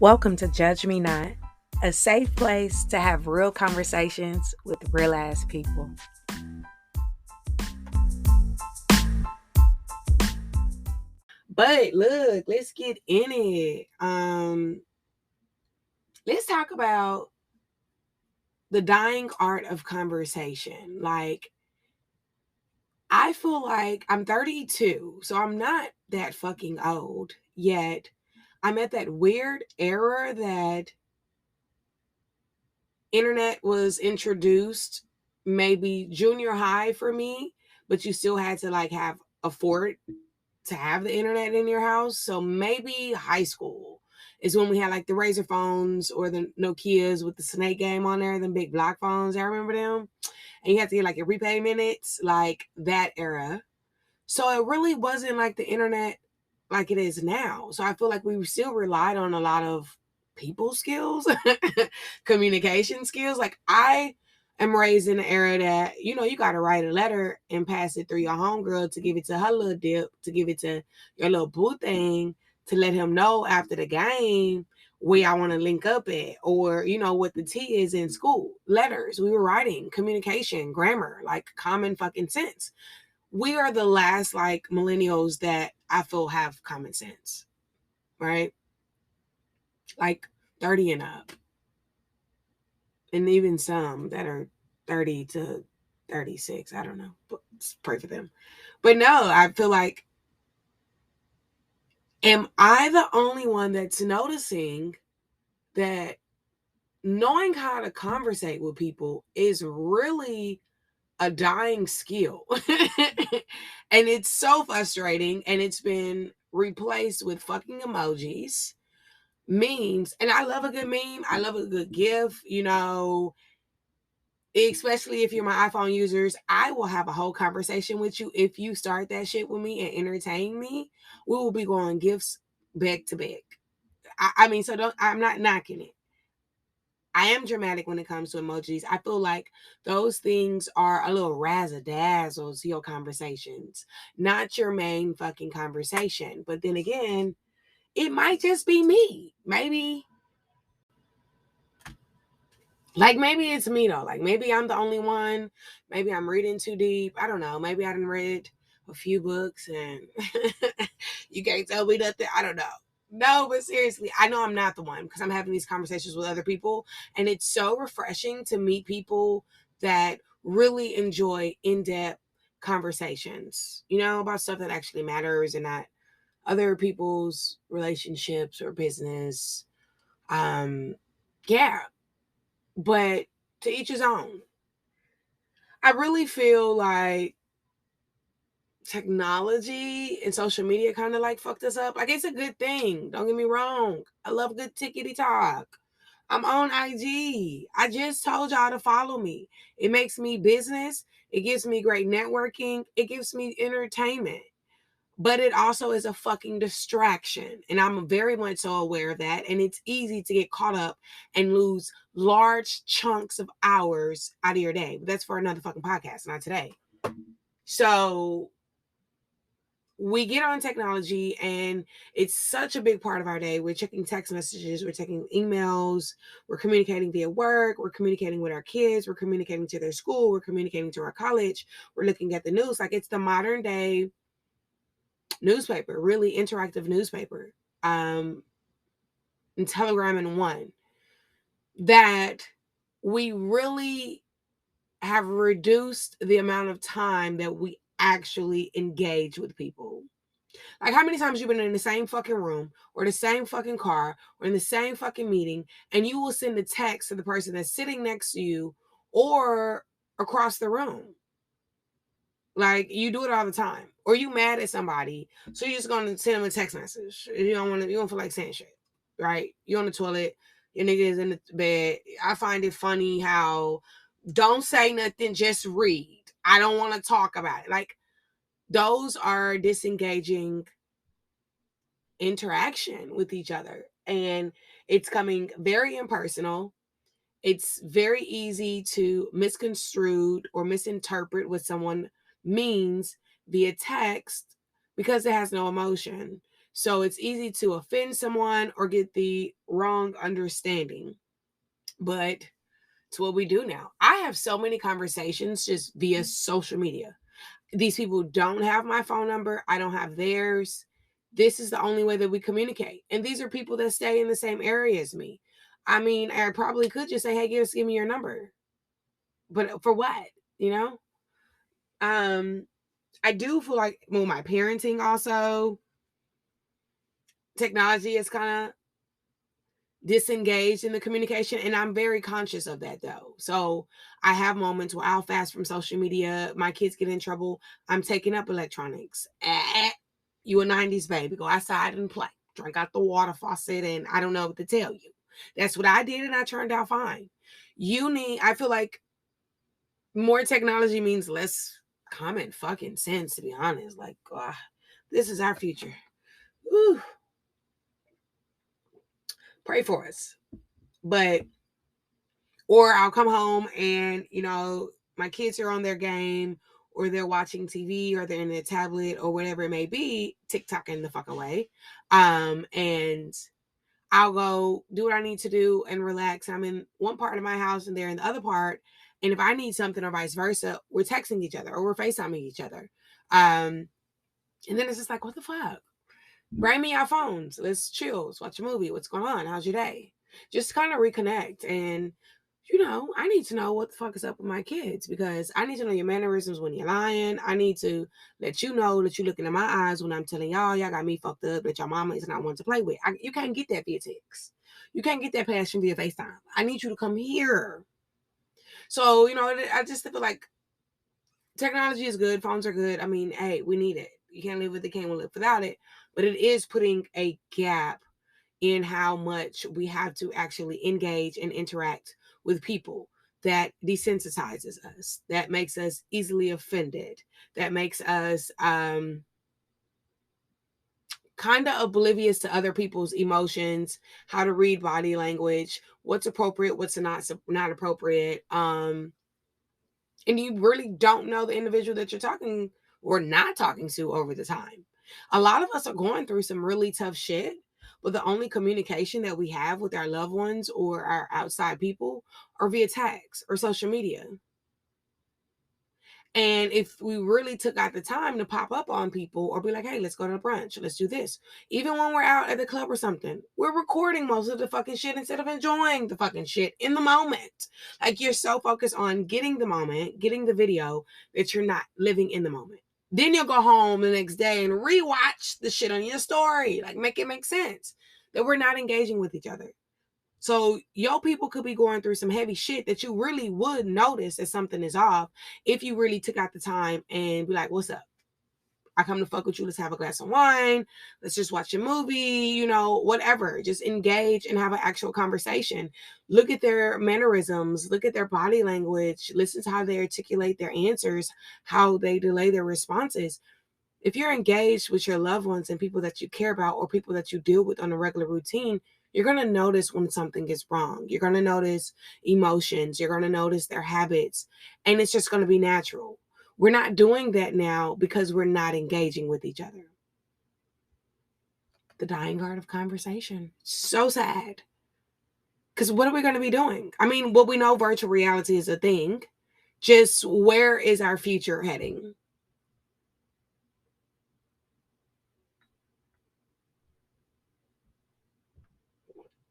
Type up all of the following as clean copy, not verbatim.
Welcome to Judge Me Not, a safe place to have real conversations with real ass people. But look, let's get in it. Let's talk about the dying art of conversation. Like, I feel like I'm 32, so I'm not that fucking old yet. I'm at that weird era that internet was introduced, maybe junior high for me, but you still had to like have afford to have the internet in your house. So maybe high school is when we had like the Razor phones or the Nokias with the snake game on there, them big block phones. I remember them. And you had to get like your repay minutes, like that era. So it really wasn't like the internet like it is now. So I feel like we still relied on a lot of people skills, communication skills. Like I am raised in an era that, you got to write a letter and pass it through your homegirl to give it to her little dip, to give it to your little boo thing, to let him know after the game where I want to link up at, or, what the T is in school. Letters, we were writing, communication, grammar, like common fucking sense. We are the last like millennials that I feel have common sense, right? Like 30 and up. And even some that are 30 to 36. I don't know. But pray for them. But no, I feel like, am I the only one that's noticing that knowing how to conversate with people is really a dying skill? And it's so frustrating, and it's been replaced with fucking emojis, memes. And I love a good meme, I love a good gif, especially if you're my iPhone users. I will have a whole conversation with you if you start that shit with me and entertain me. We will be going gifts back to back. I mean, so I'm not knocking it. I am dramatic when it comes to emojis. I feel like those things are a little razzle-dazzle to your conversations, not your main fucking conversation. But then again, it might just be me. Maybe it's me though. Like maybe I'm the only one. Maybe I'm reading too deep. I don't know. Maybe I done read a few books and you can't tell me nothing. I don't know. No, but seriously, I know I'm not the one because I'm having these conversations with other people. And it's so refreshing to meet people that really enjoy in-depth conversations, about stuff that actually matters and not other people's relationships or business. Yeah, but to each his own. I really feel like technology and social media kind of like fucked us up. Like it's a good thing. Don't get me wrong. I love good tickety talk. I'm on IG. I just told y'all to follow me. It makes me business. It gives me great networking. It gives me entertainment. But it also is a fucking distraction. And I'm very much so aware of that. And it's easy to get caught up and lose large chunks of hours out of your day. But that's for another fucking podcast, not today. So we get on technology and it's such a big part of our day. We're checking text messages, we're checking emails, we're communicating via work, we're communicating with our kids, we're communicating to their school, we're communicating to our college, we're looking at the news. Like it's the modern day newspaper, really interactive newspaper, and Telegram in one, that we really have reduced the amount of time that we actually engage with people. Like how many times you've been in the same fucking room or the same fucking car or in the same fucking meeting and you will send a text to the person that's sitting next to you or across the room. Like you do it all the time. Or you mad at somebody, so you're just gonna send them a text message. You don't feel like saying shit. Right? You're on the toilet, your nigga is in the bed. I find it funny how don't say nothing, just read. I don't want to talk about it. Like those are disengaging interaction with each other. And it's coming very impersonal. It's very easy to misconstrue or misinterpret what someone means via text because it has no emotion. So it's easy to offend someone or get the wrong understanding. But it's what we do now. I have so many conversations just via social media. These people don't have my phone number. I don't have theirs. This is the only way that we communicate. And these are people that stay in the same area as me. I mean, I probably could just say, hey, give me your number. But for what? You know? I do feel like, well, my parenting also, technology is kind of disengaged in the communication, and I'm very conscious of that though. So I have moments where I'll fast from social media, my kids get in trouble, I'm taking up electronics. You a 90s baby, go outside and play, drink out the water faucet, and I don't know what to tell you. That's what I did, and I turned out fine. I feel like more technology means less common fucking sense, to be honest. Like, this is our future. Whew. Pray for us. But or I'll come home and, my kids are on their game, or they're watching TV, or they're in their tablet, or whatever it may be, TikToking the fuck away. And I'll go do what I need to do and relax. I'm in one part of my house and they're in the other part. And if I need something or vice versa, we're texting each other or we're FaceTiming each other. And then it's just like, what the fuck? Bring me our phones. Let's chill. Let's watch a movie. What's going on? How's your day? Just kind of reconnect. And, I need to know what the fuck is up with my kids, because I need to know your mannerisms when you're lying. I need to let you know that you're looking in my eyes when I'm telling y'all got me fucked up, that your mama is not one to play with. You can't get that via text. You can't get that passion via FaceTime. I need you to come here. So, I just feel like technology is good. Phones are good. I mean, hey, we need it. You can't live with it, can't live without it. But it is putting a gap in how much we have to actually engage and interact with people. That desensitizes us, that makes us easily offended, that makes us kind of oblivious to other people's emotions, how to read body language, what's appropriate, what's not appropriate. And you really don't know the individual that you're talking or not talking to over the time. A lot of us are going through some really tough shit, but the only communication that we have with our loved ones or our outside people are via text or social media. And if we really took out the time to pop up on people or be like, hey, let's go to brunch, let's do this. Even when we're out at the club or something, we're recording most of the fucking shit instead of enjoying the fucking shit in the moment. Like, you're so focused on getting the moment, getting the video, that you're not living in the moment. Then you'll go home the next day and rewatch the shit on your story. Like, make it make sense that we're not engaging with each other. So your people could be going through some heavy shit that you really would notice that something is off if you really took out the time and be like, what's up? I come to fuck with you. Let's have a glass of wine. Let's just watch a movie, whatever. Just engage and have an actual conversation. Look at their mannerisms. Look at their body language. Listen to how they articulate their answers, how they delay their responses. If you're engaged with your loved ones and people that you care about or people that you deal with on a regular routine, you're going to notice when something is wrong. You're going to notice emotions. You're going to notice their habits. And it's just going to be natural. We're not doing that now because we're not engaging with each other. The dying art of conversation. So sad. Because what are we going to be doing? I mean, well, we know virtual reality is a thing. Just where is our future heading?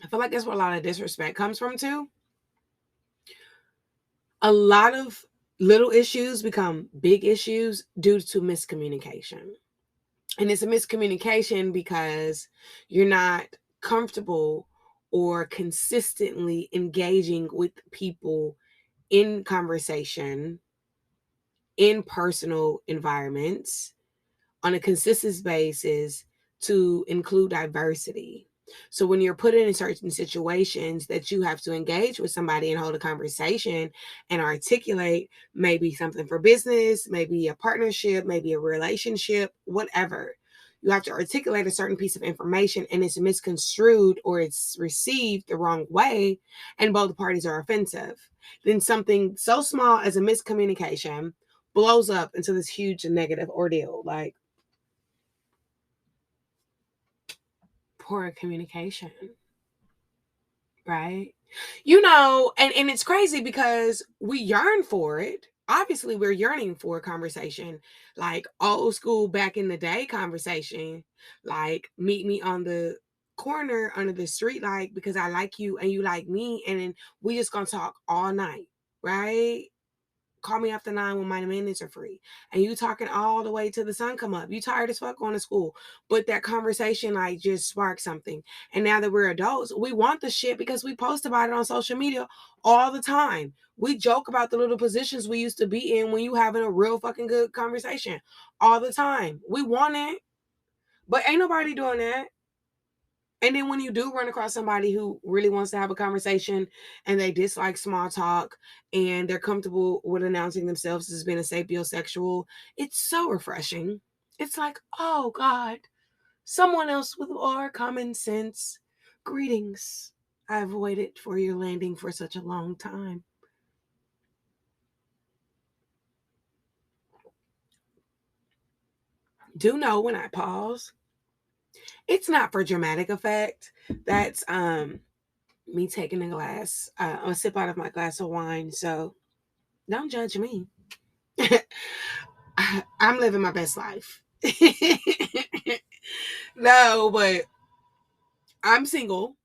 I feel like that's where a lot of disrespect comes from too. A lot of little issues become big issues due to miscommunication. And it's a miscommunication because you're not comfortable or consistently engaging with people in conversation, in personal environments, on a consistent basis to include diversity. So when you're put in certain situations that you have to engage with somebody and hold a conversation and articulate maybe something for business, maybe a partnership, maybe a relationship, whatever. You have to articulate a certain piece of information and it's misconstrued or it's received the wrong way and both parties are offensive. Then something so small as a miscommunication blows up into this huge negative ordeal. Like, poor communication, right? You know, and it's crazy because we yearn for it. Obviously, we're yearning for a conversation, like old school back in the day conversation, like meet me on the corner under the street light because I like you and you like me, and then we just gonna talk all night, right? Call me after 9 when my minutes are free. And you talking all the way till the sun come up. You tired as fuck going to school. But that conversation like just sparked something. And now that we're adults, we want the shit because we post about it on social media all the time. We joke about the little positions we used to be in when you having a real fucking good conversation all the time. We want it, but ain't nobody doing that. And then when you do run across somebody who really wants to have a conversation and they dislike small talk and they're comfortable with announcing themselves as being a sapiosexual, it's so refreshing. It's like, oh God, someone else with more common sense. Greetings. I've waited for your landing for such a long time. Do know when I pause, it's not for dramatic effect. That's me taking a sip out of my glass of wine. So don't judge me. I'm living my best life. No, but I'm single.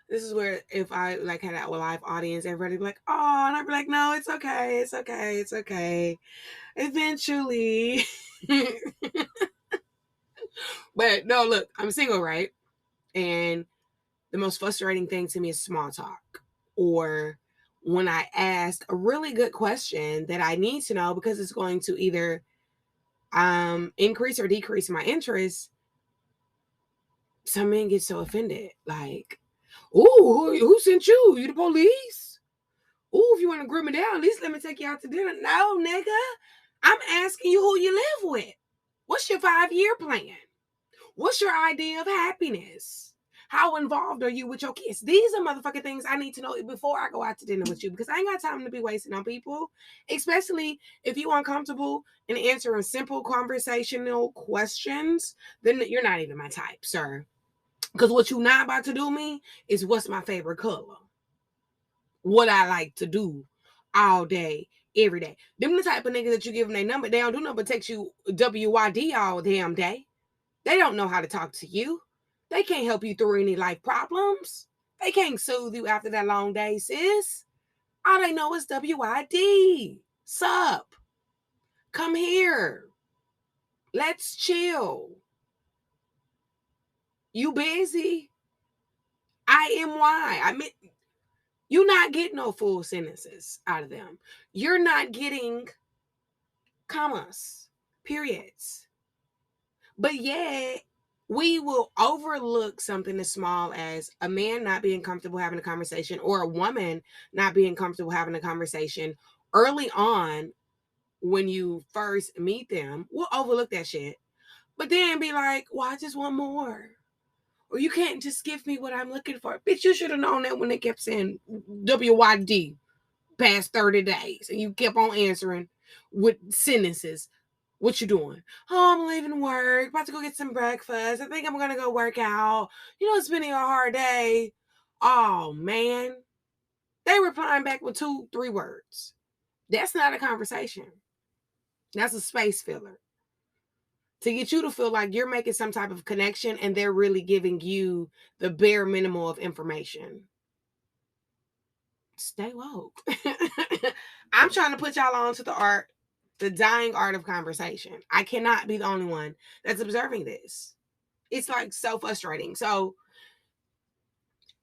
This is where if I like had a live audience, everybody be like, "Oh," and I'd be like, "No, it's okay, it's okay, it's okay. Eventually." But no, look, I'm single, right? And the most frustrating thing to me is small talk, or when I ask a really good question that I need to know because it's going to either increase or decrease my interest. Some men get so offended, like, "Ooh, who sent you? You the police? Ooh, if you want to grip me down, at least let me take you out to dinner." No, nigga, I'm asking you who you live with. What's your 5-year plan? What's your idea of happiness? How involved are you with your kids? These are motherfucking things I need to know before I go out to dinner with you, because I ain't got time to be wasting on people, especially if you uncomfortable in answering simple conversational questions. Then you're not even my type, sir. Because what you not about to do me is what's my favorite color, what I like to do all day, every day. Them the type of niggas that you give them their number, they don't do nothing but text you WYD all damn day. They don't know how to talk to you. They can't help you through any life problems. They can't soothe you after that long day, sis. All they know is WYD. Sup? Come here. Let's chill. You busy? I mean, you're not getting no full sentences out of them. You're not getting commas, periods. But yeah, we will overlook something as small as a man not being comfortable having a conversation or a woman not being comfortable having a conversation early on when you first meet them. We'll overlook that shit. But then be like, well, I just want more. Or you can't just give me what I'm looking for. Bitch, you should have known that when they kept saying WYD past 30 days and you kept on answering with sentences. What you doing? Oh, I'm leaving work. About to go get some breakfast. I think I'm gonna go work out. You know, it's been a hard day. Oh man. They replying back with 2, 3 words. That's not a conversation. That's a space filler. To get you to feel like you're making some type of connection and they're really giving you the bare minimum of information. Stay woke. I'm trying to put y'all on to the dying art of conversation. I cannot be the only one that's observing this. It's like so frustrating. So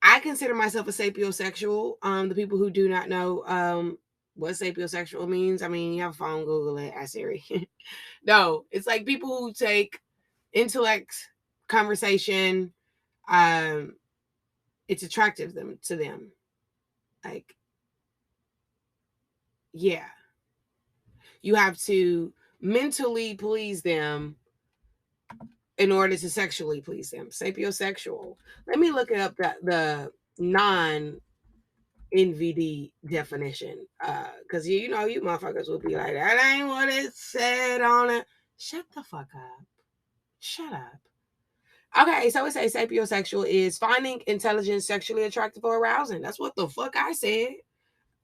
I consider myself a sapiosexual. The people who do not know what sapiosexual means, I mean, you have a phone, Google it, ask Siri. No, it's like people who take intellect, conversation, um, it's attractive to them. Like, yeah, you have to mentally please them in order to sexually please them. Sapiosexual. Let me look up the non EnviiDee definition. Because you know, you motherfuckers will be like, that ain't what it said on it. Shut the fuck up. Shut up. Okay, so it says sapiosexual is finding intelligence sexually attractive or arousing. That's what the fuck I said.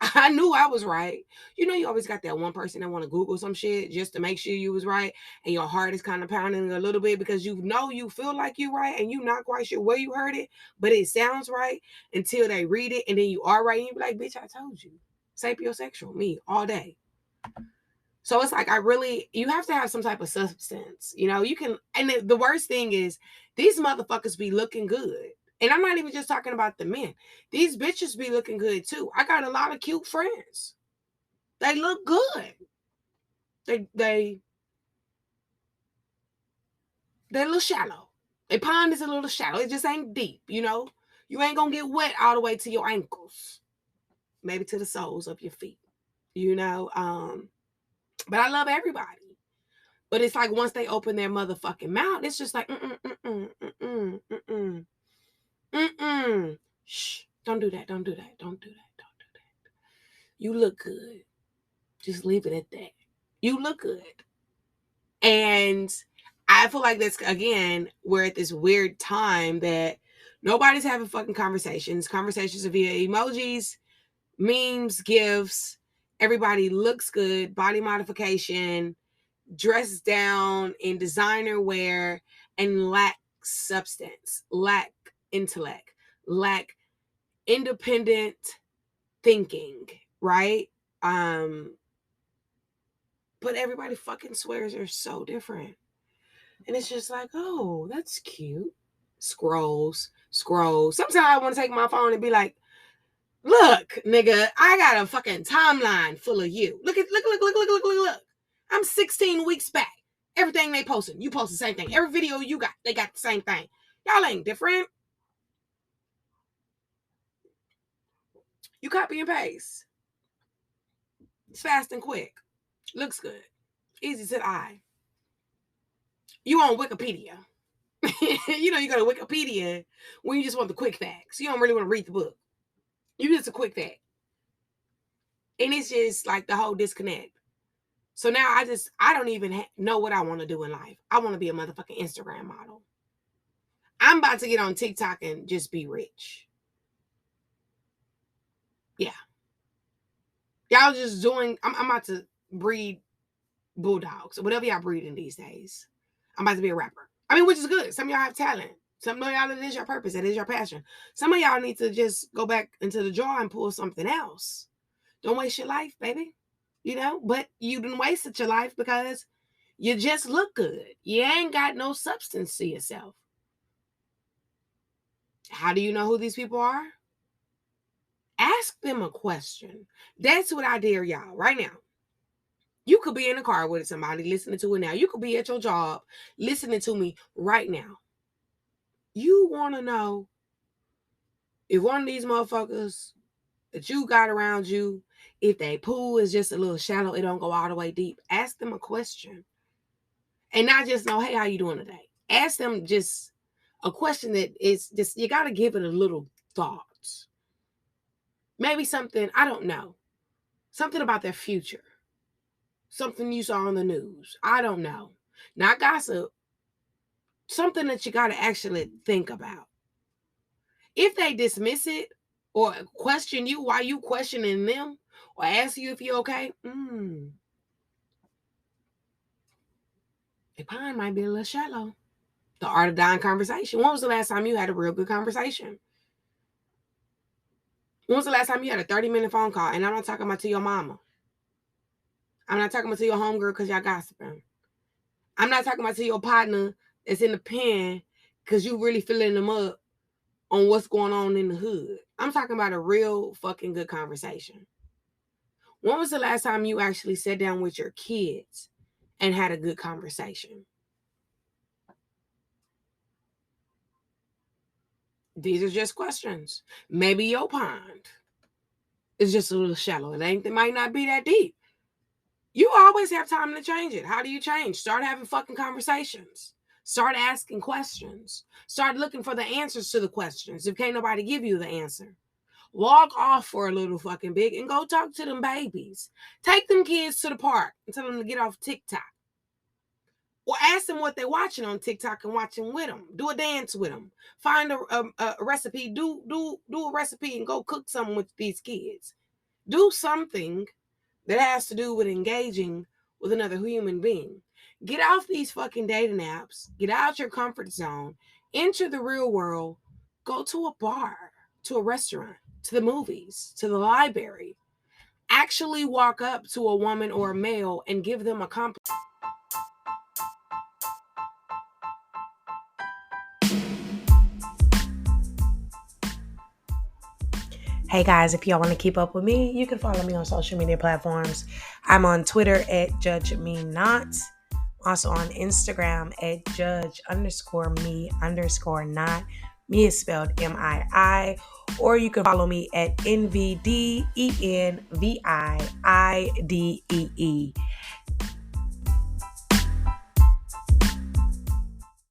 I knew I was right. You know, you always got that one person that want to Google some shit just to make sure you was right, and your heart is kind of pounding a little bit because you know you feel like you right, and you not quite sure where you heard it, but it sounds right until they read it, and then you are right, and you be like, bitch, I told you. Sapiosexual, me, all day. So it's like, you have to have some type of substance. You know, you can, and the worst thing is, these motherfuckers be looking good. And I'm not even just talking about the men. These bitches be looking good too. I got a lot of cute friends. They look good. They they're a little shallow. A pond is a little shallow. It just ain't deep, you know. You ain't gonna get wet all the way to your ankles. Maybe to the soles of your feet. You know. But I love everybody. But it's like once they open their motherfucking mouth, it's just like Shh. Don't do that. Don't do that. Don't do that. Don't do that. You look good. Just leave it at that. You look good. And I feel like that's, again, we're at this weird time that nobody's having fucking conversations. Conversations are via emojis, memes, gifs. Everybody looks good, body modification, dressed down in designer wear, and lack substance, lack intellect, lack independent thinking, right? But everybody fucking swears they're so different. And it's just like, oh, that's cute. Scrolls. Sometimes I want to take my phone and be like, look, nigga, I got a fucking timeline full of you. Look. I'm 16 weeks back. Everything they posting, you post the same thing. Every video you got, they got the same thing. Y'all ain't different. You copy and paste. It's fast and quick. Looks good. Easy to the eye. You on Wikipedia. You know, you go to Wikipedia when you just want the quick facts. You don't really want to read the book. You just a quick fact. And it's just like the whole disconnect. So now I don't even know what I want to do in life. I want to be a motherfucking Instagram model. I'm about to get on TikTok and just be rich. Yeah. Y'all just doing, I'm about to breed bulldogs or whatever y'all breeding these days. I'm about to be a rapper. I mean, which is good. Some of y'all have talent. Some of y'all, it is your purpose. It is your passion. Some of y'all need to just go back into the drawer and pull something else. Don't waste your life, baby. You know, but you didn't waste your life because you just look good. You ain't got no substance to yourself. How do you know who these people are? Ask them a question. That's what I dare y'all right now. You could be in the car with somebody listening to it now. You could be at your job listening to me right now. You want to know if one of these motherfuckers that you got around you, if they pool is just a little shallow, it don't go all the way deep. Ask them a question. And not just know, hey, how you doing today? Ask them just a question that is just, you got to give it a little thought. Maybe something, I don't know. Something about their future. Something you saw on the news. I don't know. Not gossip. Something that you got to actually think about. If they dismiss it or question you while you questioning them or ask you if you're okay, the pond might be a little shallow. The art of dying conversation. When was the last time you had a real good conversation? When was the last time you had a 30-minute phone call? And I'm not talking about to your mama. I'm not talking about to your homegirl because y'all gossiping. I'm not talking about to your partner that's in the pen because you really filling them up on what's going on in the hood. I'm talking about a real fucking good conversation. When was the last time you actually sat down with your kids and had a good conversation? These are just questions. Maybe your pond is just a little shallow. It might not be that deep. You always have time to change it. How do you change? Start having fucking conversations. Start asking questions. Start looking for the answers to the questions if can't nobody give you the answer. Log off for a little fucking bit and go talk to them babies. Take them kids to the park and tell them to get off TikTok. Or ask them what they're watching on TikTok and watching with them. Do a dance with them. Find a recipe. Do a recipe and go cook something with these kids. Do something that has to do with engaging with another human being. Get off these fucking dating apps. Get out your comfort zone. Enter the real world. Go to a bar, to a restaurant, to the movies, to the library. Actually walk up to a woman or a male and give them a compliment. Hey guys, if y'all want to keep up with me, you can follow me on social media platforms. I'm on Twitter at JudgeMeNot. Also on Instagram at judge_me_not. Me is spelled MII. Or you can follow me at EnviiDee, EnviiDee.